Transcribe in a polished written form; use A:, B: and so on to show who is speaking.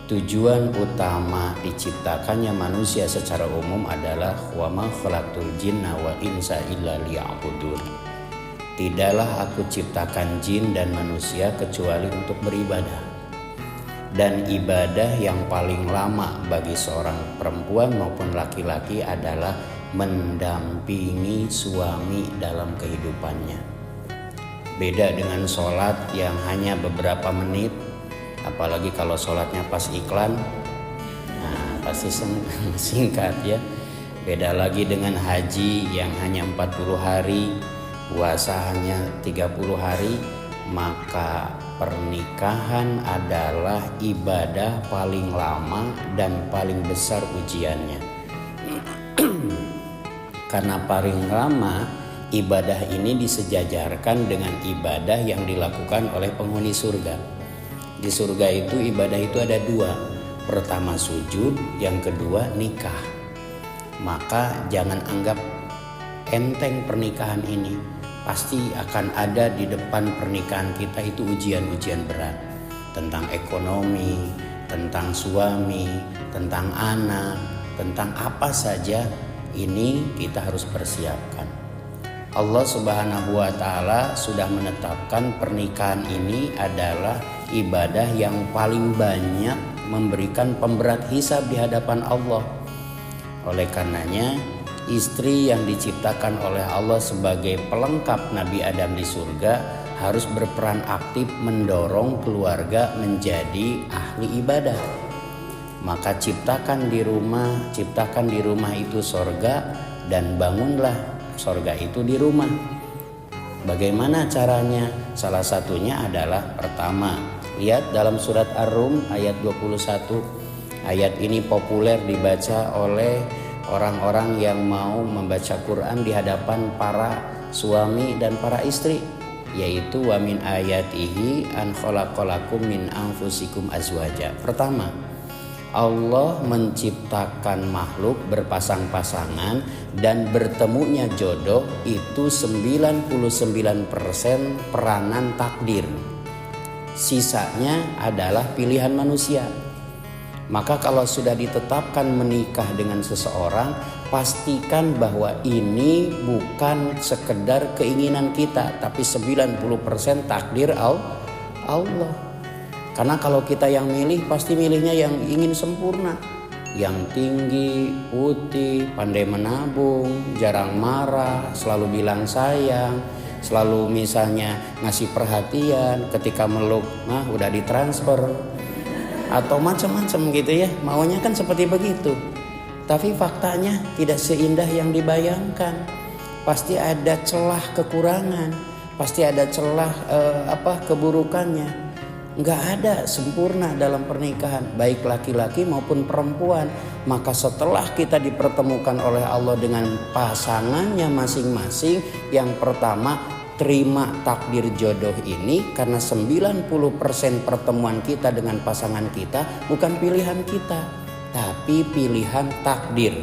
A: tujuan utama diciptakannya manusia secara umum adalah wa ma khalaqtul jinna wal insa illa liya'budun. Tidaklah aku ciptakan jin dan manusia kecuali untuk beribadah. Dan ibadah yang paling lama bagi seorang perempuan maupun laki-laki adalah mendampingi suami dalam kehidupannya. Beda dengan sholat yang hanya beberapa menit, apalagi kalau sholatnya pas iklan, nah pasti singkat ya. Beda lagi dengan haji yang hanya 40 hari, puasa hanya 30 hari, maka pernikahan adalah ibadah paling lama dan paling besar ujiannya. Karena paling lama, ibadah ini disejajarkan dengan ibadah yang dilakukan oleh penghuni surga. Di surga itu ibadah itu ada dua. Pertama sujud, yang kedua nikah. Maka jangan anggap enteng pernikahan ini. Pasti akan ada di depan pernikahan kita itu ujian-ujian berat. Tentang ekonomi, tentang suami, tentang anak, tentang apa saja ini kita harus persiapkan. Allah Subhanahu wa ta'ala sudah menetapkan pernikahan ini adalah ibadah yang paling banyak memberikan pemberat hisab di hadapan Allah. Oleh karenanya istri yang diciptakan oleh Allah sebagai pelengkap Nabi Adam di surga harus berperan aktif mendorong keluarga menjadi ahli ibadah. Maka ciptakan di rumah itu sorga dan bangunlah sorga itu di rumah. Bagaimana caranya? Salah satunya adalah pertama, lihat dalam surat Ar-Rum ayat 21. Ayat ini populer dibaca oleh orang-orang yang mau membaca Quran di hadapan para suami dan para istri, yaitu wa min ayatihi an khalaqalakum min anfusikum azwaja. Pertama, Allah menciptakan makhluk berpasang-pasangan dan bertemunya jodoh itu 99% peranan takdir. Sisanya adalah pilihan manusia. Maka kalau sudah ditetapkan menikah dengan seseorang, pastikan bahwa ini bukan sekedar keinginan kita, tapi 90% takdir Allah. Karena kalau kita yang milih, pasti milihnya yang ingin sempurna, yang tinggi, putih, pandai menabung, jarang marah, selalu bilang sayang, selalu misalnya ngasih perhatian, ketika meluk udah ditransfer, atau macam-macam gitu ya, maunya kan seperti begitu. Tapi faktanya tidak seindah yang dibayangkan. Pasti ada celah kekurangan, pasti ada celah keburukannya. Nggak ada sempurna dalam pernikahan, baik laki-laki maupun perempuan. Maka setelah kita dipertemukan oleh Allah dengan pasangannya masing-masing, yang pertama, terima takdir jodoh ini, karena 90% pertemuan kita dengan pasangan kita bukan pilihan kita, tapi pilihan takdir.